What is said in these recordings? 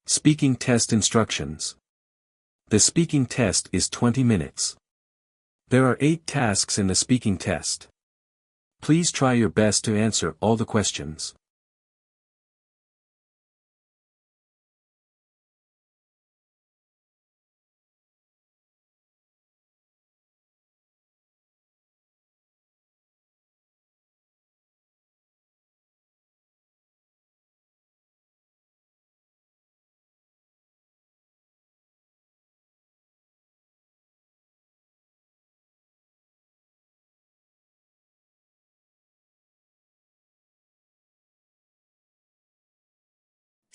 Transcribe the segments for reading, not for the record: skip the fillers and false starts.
Speaking test instructions. The speaking test is 20 minutes. There are 8 tasks in the speaking test. Please try your best to answer all the questions.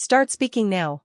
Start speaking now.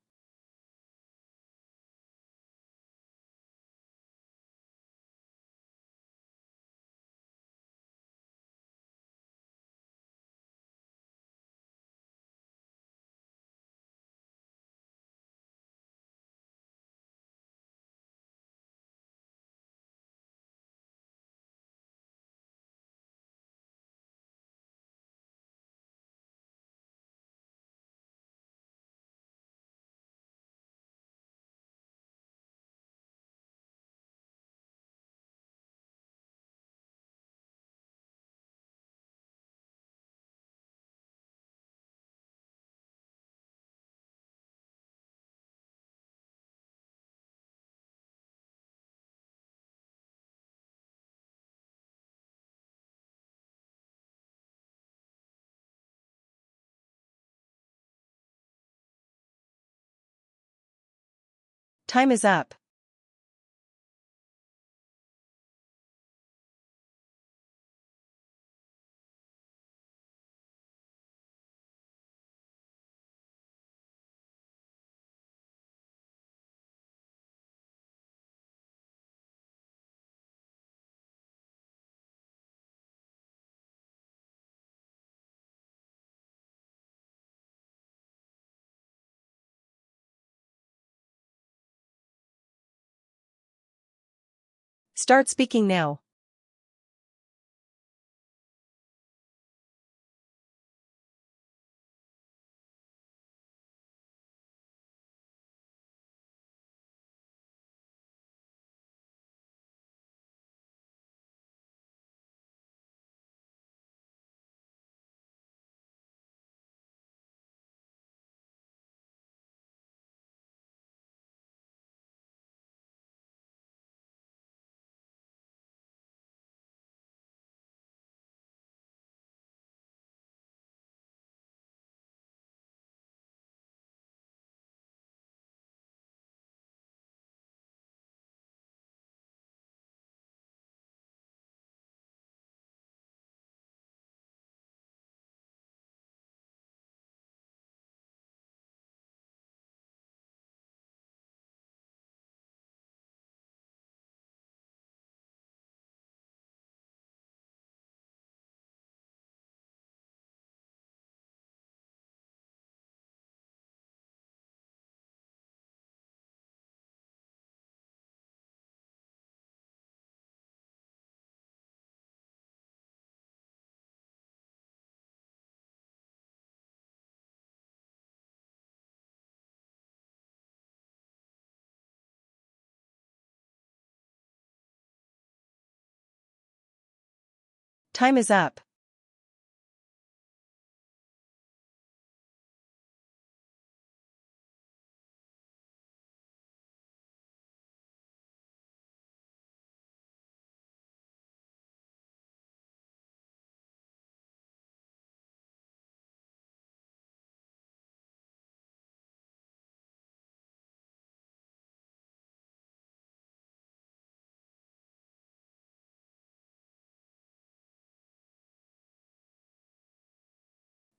Time is up. Start speaking now. Time is up.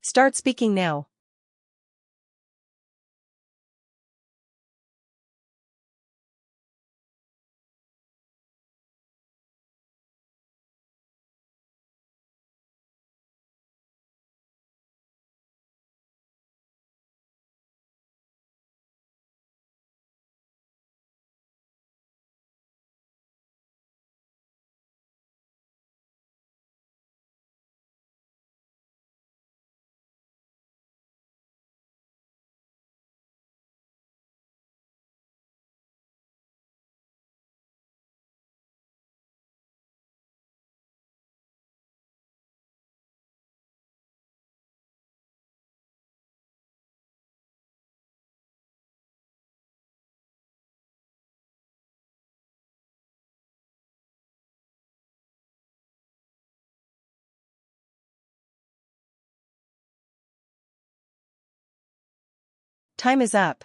Start speaking now. Time is up.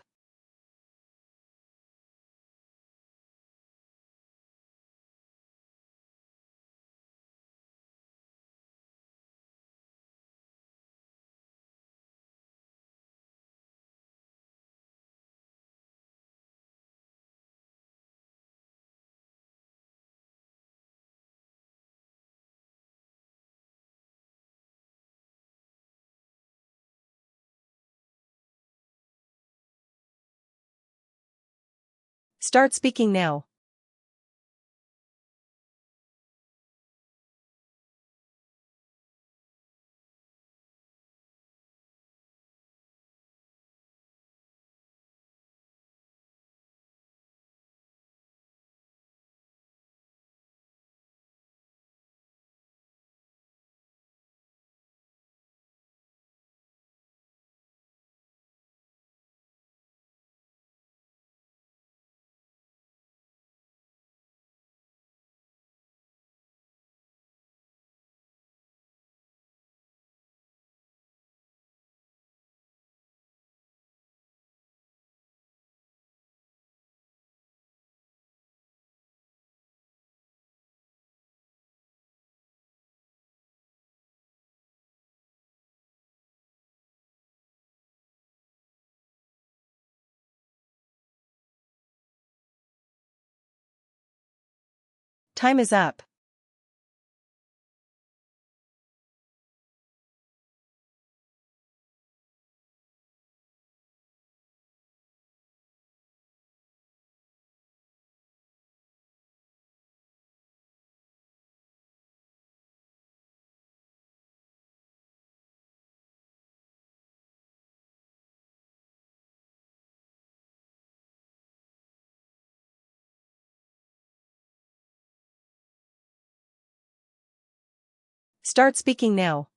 Start speaking now. Time is up. Start speaking now.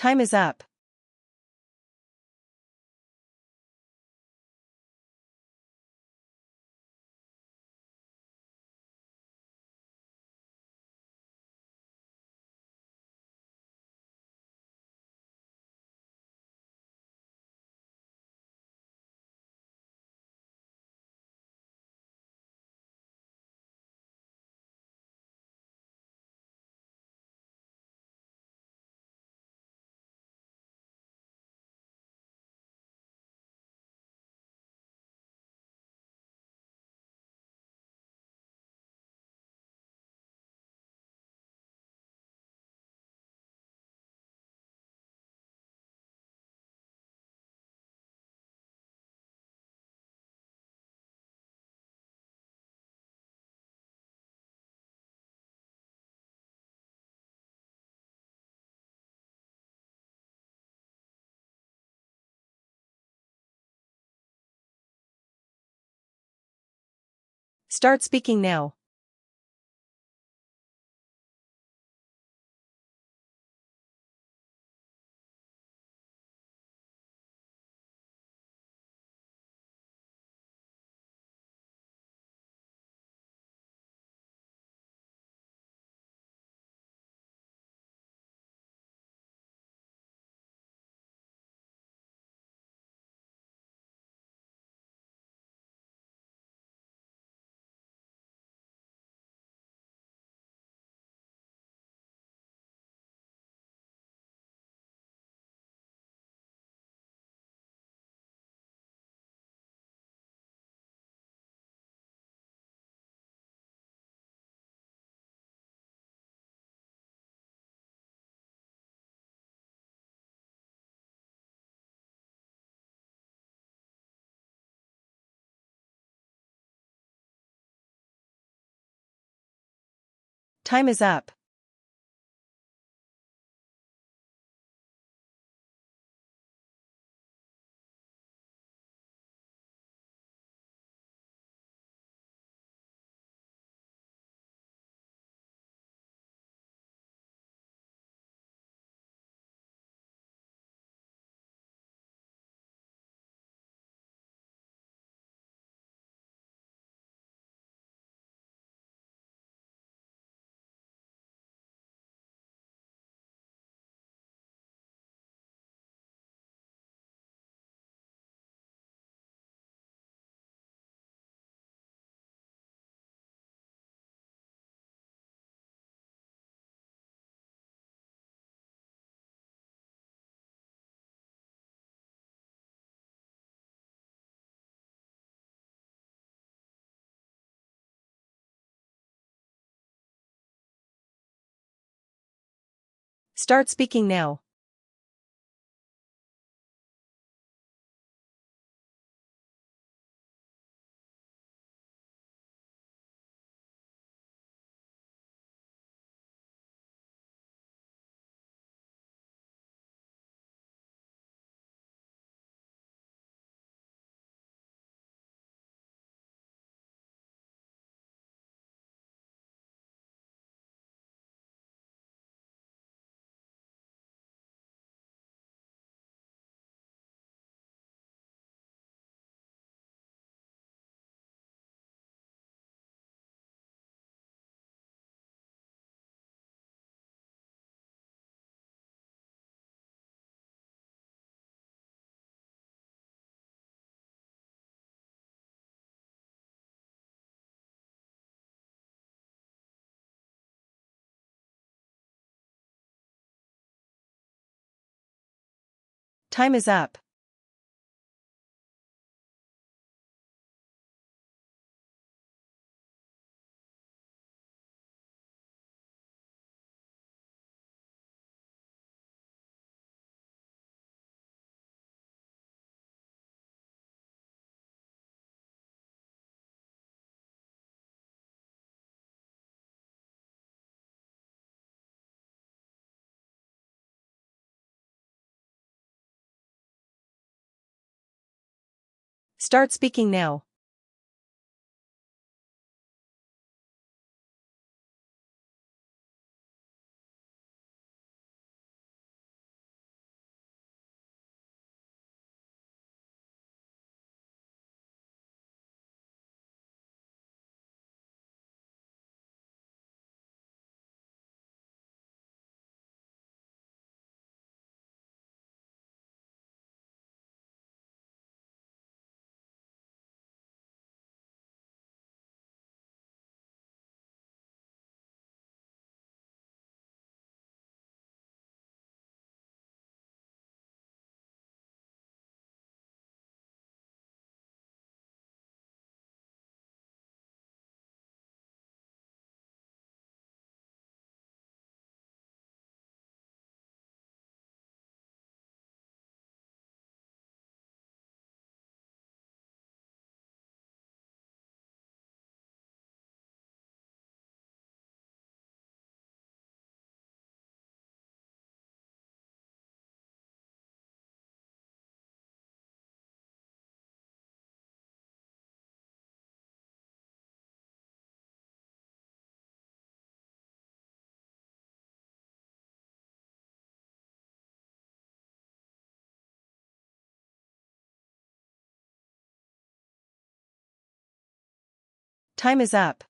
Time is up. Start speaking now. Time is up. Start speaking now. Time is up. Start speaking now. Time is up.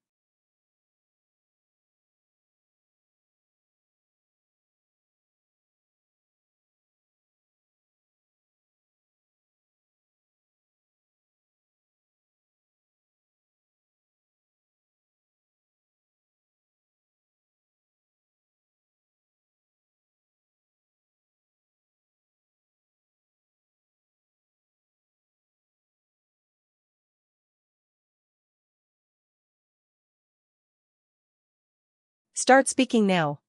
Start speaking now.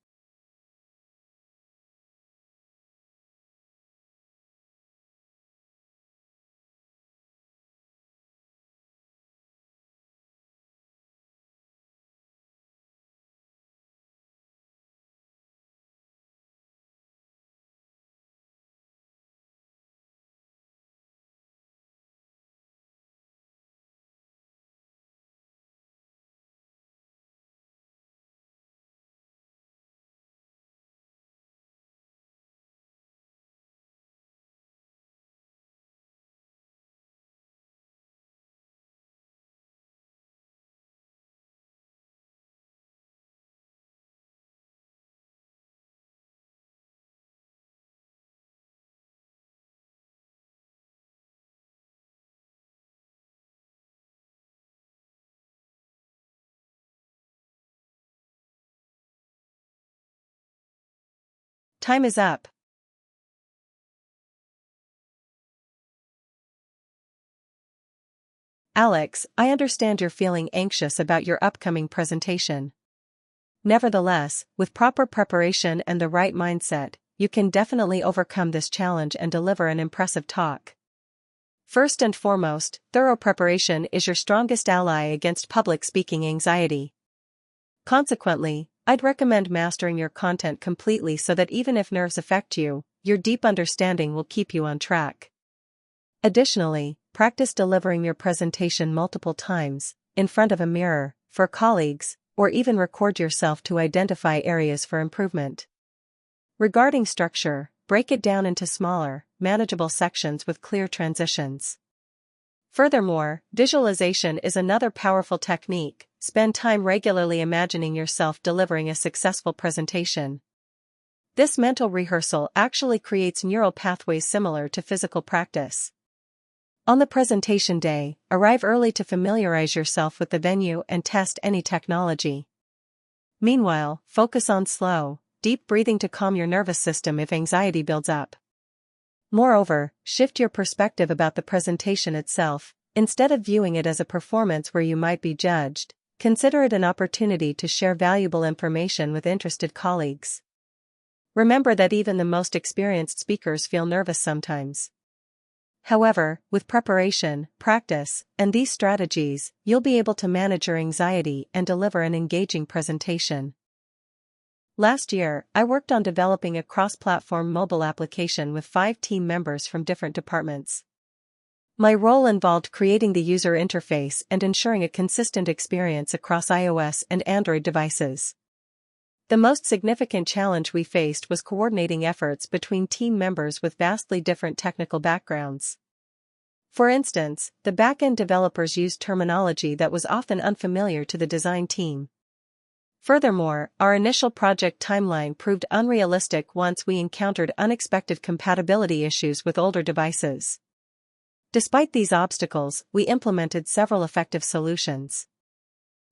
Time is up. Alex, I understand you're feeling anxious about your upcoming presentation. Nevertheless, with proper preparation and the right mindset, you can definitely overcome this challenge and deliver an impressive talk. First and foremost, thorough preparation is your strongest ally against public speaking anxiety. Consequently, I'd recommend mastering your content completely so that even if nerves affect you, your deep understanding will keep you on track. Additionally, practice delivering your presentation multiple times, in front of a mirror, for colleagues, or even record yourself to identify areas for improvement. Regarding structure, break it down into smaller, manageable sections with clear transitions. Furthermore, visualization is another powerful technique. Spend time regularly imagining yourself delivering a successful presentation. This mental rehearsal actually creates neural pathways similar to physical practice. On the presentation day, arrive early to familiarize yourself with the venue and test any technology. Meanwhile, focus on slow, deep breathing to calm your nervous system if anxiety builds up. Moreover, shift your perspective about the presentation itself. Instead of viewing it as a performance where you might be judged, consider it an opportunity to share valuable information with interested colleagues. Remember that even the most experienced speakers feel nervous sometimes. However, with preparation, practice, and these strategies, you'll be able to manage your anxiety and deliver an engaging presentation. Last year, I worked on developing a cross-platform mobile application with 5 team members from different departments. My role involved creating the user interface and ensuring a consistent experience across iOS and Android devices. The most significant challenge we faced was coordinating efforts between team members with vastly different technical backgrounds. For instance, the back-end developers used terminology that was often unfamiliar to the design team. Furthermore, our initial project timeline proved unrealistic once we encountered unexpected compatibility issues with older devices. Despite these obstacles, we implemented several effective solutions.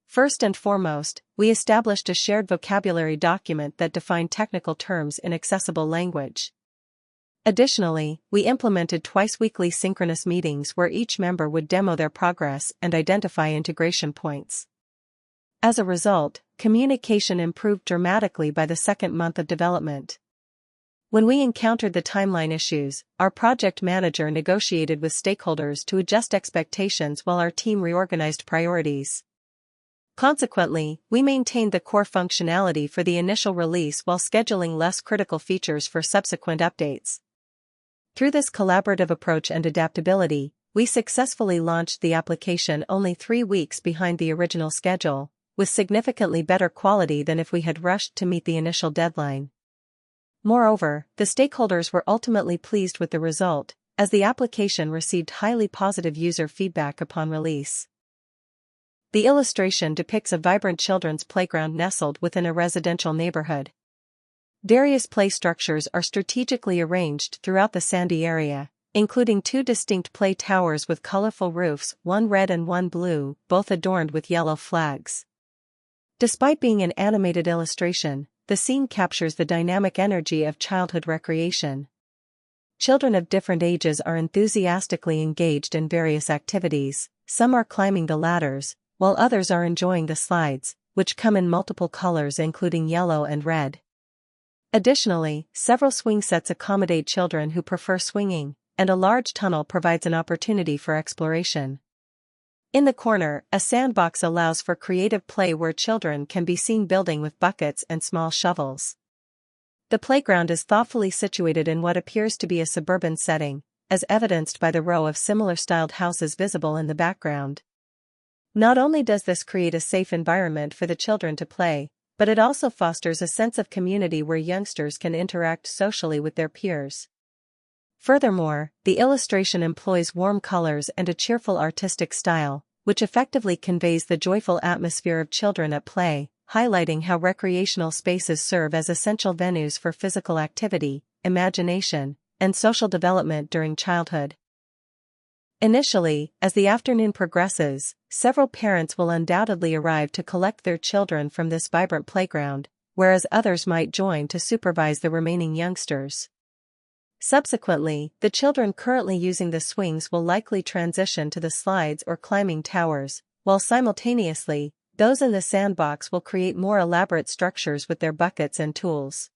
First and foremost, we established a shared vocabulary document that defined technical terms in accessible language. Additionally, we implemented twice-weekly synchronous meetings where each member would demo their progress and identify integration points. As a result, communication improved dramatically by the second month of development. When we encountered the timeline issues, our project manager negotiated with stakeholders to adjust expectations while our team reorganized priorities. Consequently, we maintained the core functionality for the initial release while scheduling less critical features for subsequent updates. Through this collaborative approach and adaptability, we successfully launched the application only 3 weeks behind the original schedule, with significantly better quality than if we had rushed to meet the initial deadline. Moreover, the stakeholders were ultimately pleased with the result, as the application received highly positive user feedback upon release. The illustration depicts a vibrant children's playground nestled within a residential neighborhood. Various play structures are strategically arranged throughout the sandy area, including 2 distinct play towers with colorful roofs, one red and one blue, both adorned with yellow flags. Despite being an animated illustration, the scene captures the dynamic energy of childhood recreation. Children of different ages are enthusiastically engaged in various activities. Some are climbing the ladders, while others are enjoying the slides, which come in multiple colors including yellow and red. Additionally, several swing sets accommodate children who prefer swinging, and a large tunnel provides an opportunity for exploration. In the corner, a sandbox allows for creative play where children can be seen building with buckets and small shovels. The playground is thoughtfully situated in what appears to be a suburban setting, as evidenced by the row of similar-styled houses visible in the background. Not only does this create a safe environment for the children to play, but it also fosters a sense of community where youngsters can interact socially with their peers. Furthermore, the illustration employs warm colors and a cheerful artistic style, which effectively conveys the joyful atmosphere of children at play, highlighting how recreational spaces serve as essential venues for physical activity, imagination, and social development during childhood. Initially, as the afternoon progresses, several parents will undoubtedly arrive to collect their children from this vibrant playground, whereas others might join to supervise the remaining youngsters. Subsequently, the children currently using the swings will likely transition to the slides or climbing towers, while simultaneously, those in the sandbox will create more elaborate structures with their buckets and tools.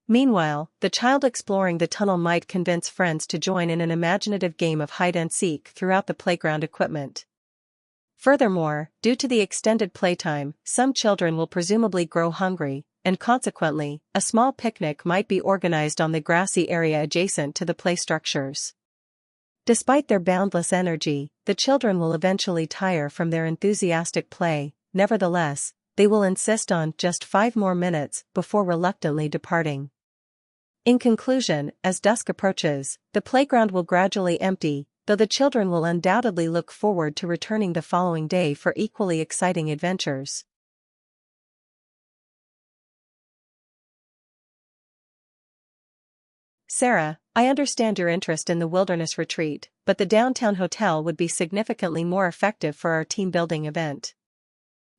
Meanwhile, the child exploring the tunnel might convince friends to join in an imaginative game of hide-and-seek throughout the playground equipment. Furthermore, due to the extended playtime, some children will presumably grow hungry, and consequently, a small picnic might be organized on the grassy area adjacent to the play structures. Despite their boundless energy, the children will eventually tire from their enthusiastic play. Nevertheless, they will insist on just 5 more minutes before reluctantly departing. In conclusion, as dusk approaches, the playground will gradually empty, though the children will undoubtedly look forward to returning the following day for equally exciting adventures. Sarah, I understand your interest in the wilderness retreat, but the downtown hotel would be significantly more effective for our team building event.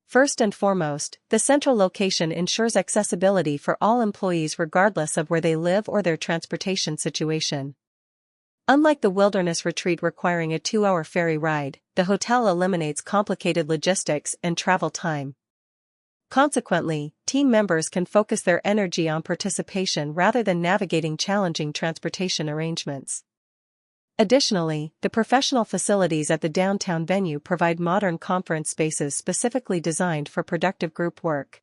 First and foremost, the central location ensures accessibility for all employees regardless of where they live or their transportation situation. Unlike the wilderness retreat requiring a 2-hour ferry ride, the hotel eliminates complicated logistics and travel time. Consequently, team members can focus their energy on participation rather than navigating challenging transportation arrangements. Additionally, the professional facilities at the downtown venue provide modern conference spaces specifically designed for productive group work.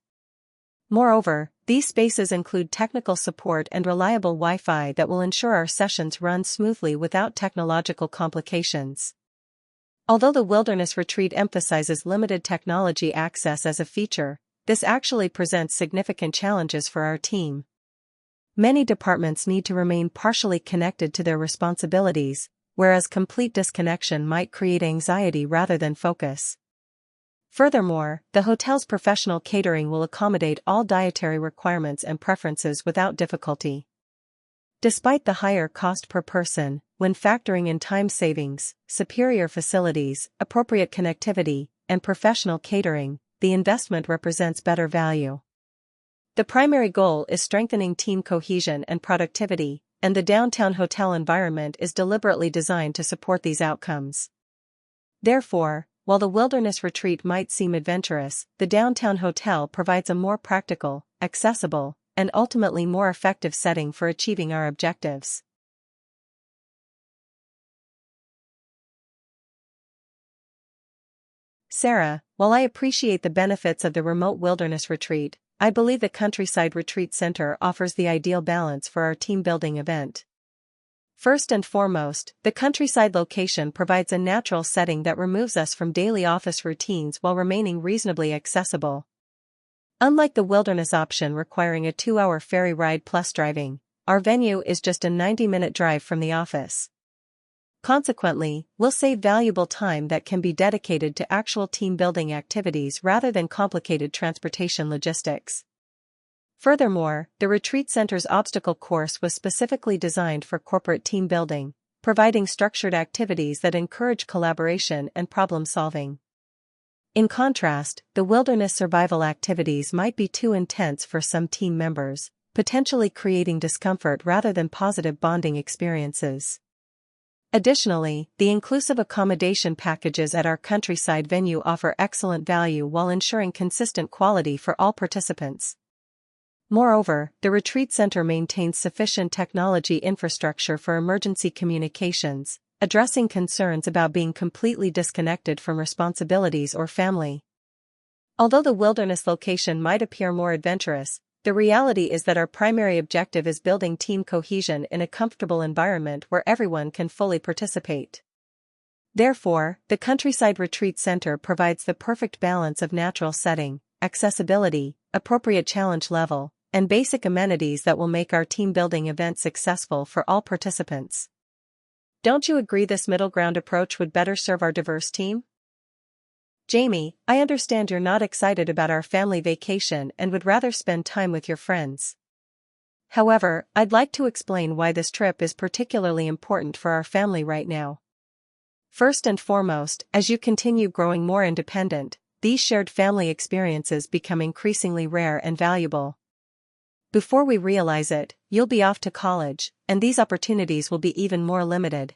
Moreover, these spaces include technical support and reliable Wi-Fi that will ensure our sessions run smoothly without technological complications. Although the wilderness retreat emphasizes limited technology access as a feature, this actually presents significant challenges for our team. Many departments need to remain partially connected to their responsibilities, whereas complete disconnection might create anxiety rather than focus. Furthermore, the hotel's professional catering will accommodate all dietary requirements and preferences without difficulty. Despite the higher cost per person, when factoring in time savings, superior facilities, appropriate connectivity, and professional catering, the investment represents better value. The primary goal is strengthening team cohesion and productivity, and the downtown hotel environment is deliberately designed to support these outcomes. Therefore, while the wilderness retreat might seem adventurous, the downtown hotel provides a more practical, accessible, and ultimately more effective setting for achieving our objectives. Sarah, while I appreciate the benefits of the remote wilderness retreat, I believe the Countryside Retreat Center offers the ideal balance for our team-building event. First and foremost, the Countryside location provides a natural setting that removes us from daily office routines while remaining reasonably accessible. Unlike the wilderness option requiring a 2-hour ferry ride plus driving, our venue is just a 90-minute drive from the office. Consequently, we'll save valuable time that can be dedicated to actual team-building activities rather than complicated transportation logistics. Furthermore, the retreat center's obstacle course was specifically designed for corporate team building, providing structured activities that encourage collaboration and problem-solving. In contrast, the wilderness survival activities might be too intense for some team members, potentially creating discomfort rather than positive bonding experiences. Additionally, the inclusive accommodation packages at our Countryside venue offer excellent value while ensuring consistent quality for all participants. Moreover, the retreat center maintains sufficient technology infrastructure for emergency communications, addressing concerns about being completely disconnected from responsibilities or family. Although the wilderness location might appear more adventurous, the reality is that our primary objective is building team cohesion in a comfortable environment where everyone can fully participate. Therefore, the Countryside Retreat Center provides the perfect balance of natural setting, accessibility, appropriate challenge level, and basic amenities that will make our team-building event successful for all participants. Don't you agree this middle ground approach would better serve our diverse team? Jamie, I understand you're not excited about our family vacation and would rather spend time with your friends. However, I'd like to explain why this trip is particularly important for our family right now. First and foremost, as you continue growing more independent, these shared family experiences become increasingly rare and valuable. Before we realize it, you'll be off to college, and these opportunities will be even more limited.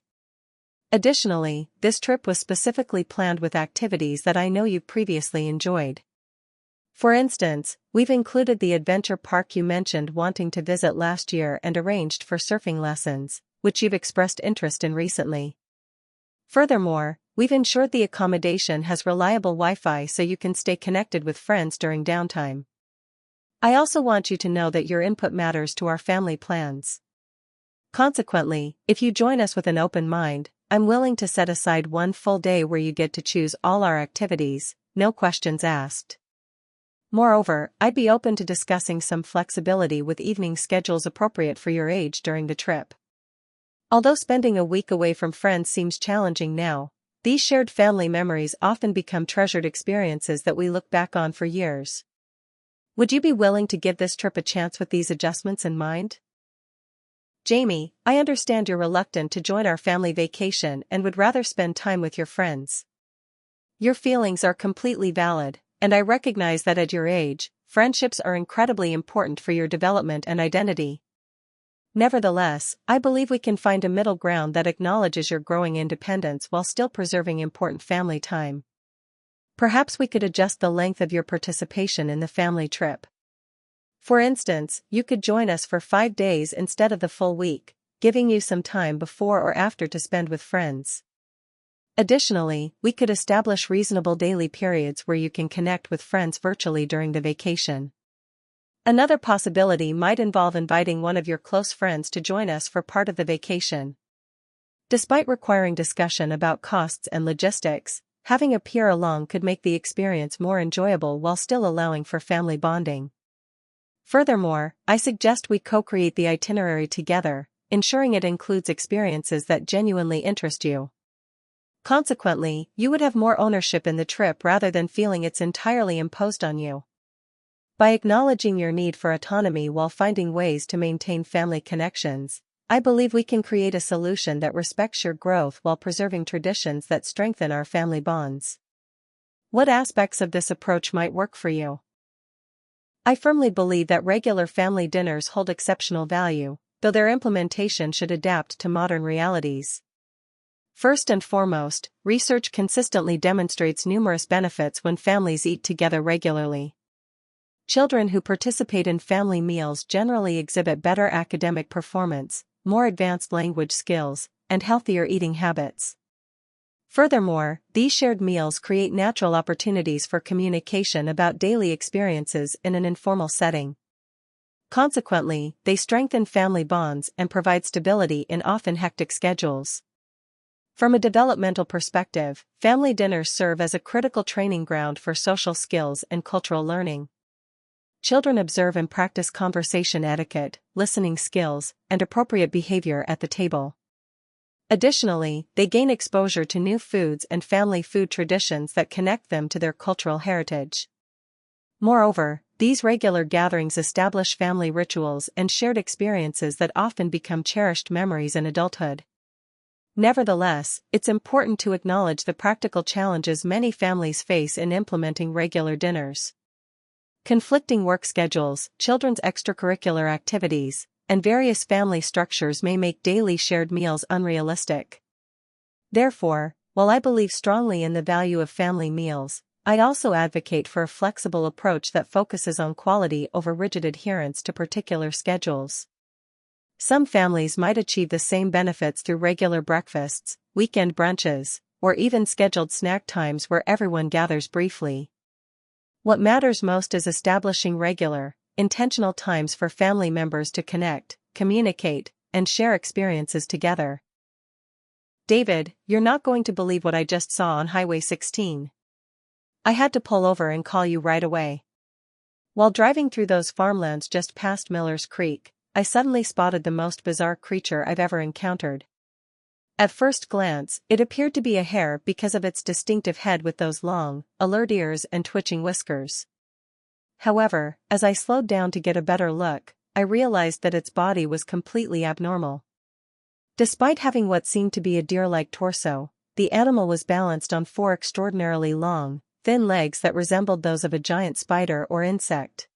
Additionally, this trip was specifically planned with activities that I know you've previously enjoyed. For instance, we've included the adventure park you mentioned wanting to visit last year and arranged for surfing lessons, which you've expressed interest in recently. Furthermore, we've ensured the accommodation has reliable Wi-Fi so you can stay connected with friends during downtime. I also want you to know that your input matters to our family plans. Consequently, if you join us with an open mind, I'm willing to set aside one full day where you get to choose all our activities, no questions asked. Moreover, I'd be open to discussing some flexibility with evening schedules appropriate for your age during the trip. Although spending a week away from friends seems challenging now, these shared family memories often become treasured experiences that we look back on for years. Would you be willing to give this trip a chance with these adjustments in mind? Jamie, I understand you're reluctant to join our family vacation and would rather spend time with your friends. Your feelings are completely valid, and I recognize that at your age, friendships are incredibly important for your development and identity. Nevertheless, I believe we can find a middle ground that acknowledges your growing independence while still preserving important family time. Perhaps we could adjust the length of your participation in the family trip. For instance, you could join us for 5 days instead of the full week, giving you some time before or after to spend with friends. Additionally, we could establish reasonable daily periods where you can connect with friends virtually during the vacation. Another possibility might involve inviting one of your close friends to join us for part of the vacation. Despite requiring discussion about costs and logistics, having a peer along could make the experience more enjoyable while still allowing for family bonding. Furthermore, I suggest we co-create the itinerary together, ensuring it includes experiences that genuinely interest you. Consequently, you would have more ownership in the trip rather than feeling it's entirely imposed on you. By acknowledging your need for autonomy while finding ways to maintain family connections, I believe we can create a solution that respects your growth while preserving traditions that strengthen our family bonds. What aspects of this approach might work for you? I firmly believe that regular family dinners hold exceptional value, though their implementation should adapt to modern realities. First and foremost, research consistently demonstrates numerous benefits when families eat together regularly. Children who participate in family meals generally exhibit better academic performance, more advanced language skills, and healthier eating habits. Furthermore, these shared meals create natural opportunities for communication about daily experiences in an informal setting. Consequently, they strengthen family bonds and provide stability in often hectic schedules. From a developmental perspective, family dinners serve as a critical training ground for social skills and cultural learning. Children observe and practice conversation etiquette, listening skills, and appropriate behavior at the table. Additionally, they gain exposure to new foods and family food traditions that connect them to their cultural heritage. Moreover, these regular gatherings establish family rituals and shared experiences that often become cherished memories in adulthood. Nevertheless, it's important to acknowledge the practical challenges many families face in implementing regular dinners. Conflicting work schedules, children's extracurricular activities, and various family structures may make daily shared meals unrealistic. Therefore, while I believe strongly in the value of family meals, I also advocate for a flexible approach that focuses on quality over rigid adherence to particular schedules. Some families might achieve the same benefits through regular breakfasts, weekend brunches, or even scheduled snack times where everyone gathers briefly. What matters most is establishing regular, intentional times for family members to connect, communicate, and share experiences together. David, you're not going to believe what I just saw on Highway 16. I had to pull over and call you right away. While driving through those farmlands just past Miller's Creek, I suddenly spotted the most bizarre creature I've ever encountered. At first glance, it appeared to be a hare because of its distinctive head with those long, alert ears and twitching whiskers. However, as I slowed down to get a better look, I realized that its body was completely abnormal. Despite having what seemed to be a deer-like torso, the animal was balanced on 4 extraordinarily long, thin legs that resembled those of a giant spider or insect.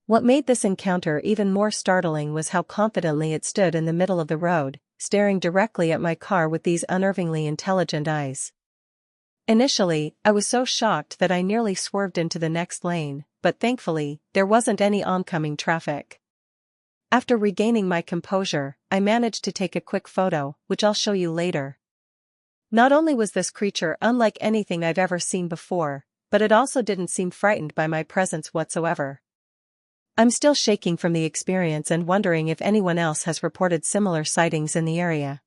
What made this encounter even more startling was how confidently it stood in the middle of the road, staring directly at my car with these unnervingly intelligent eyes. Initially, I was so shocked that I nearly swerved into the next lane, but thankfully, there wasn't any oncoming traffic. After regaining my composure, I managed to take a quick photo, which I'll show you later. Not only was this creature unlike anything I've ever seen before, but it also didn't seem frightened by my presence whatsoever. I'm still shaking from the experience and wondering if anyone else has reported similar sightings in the area.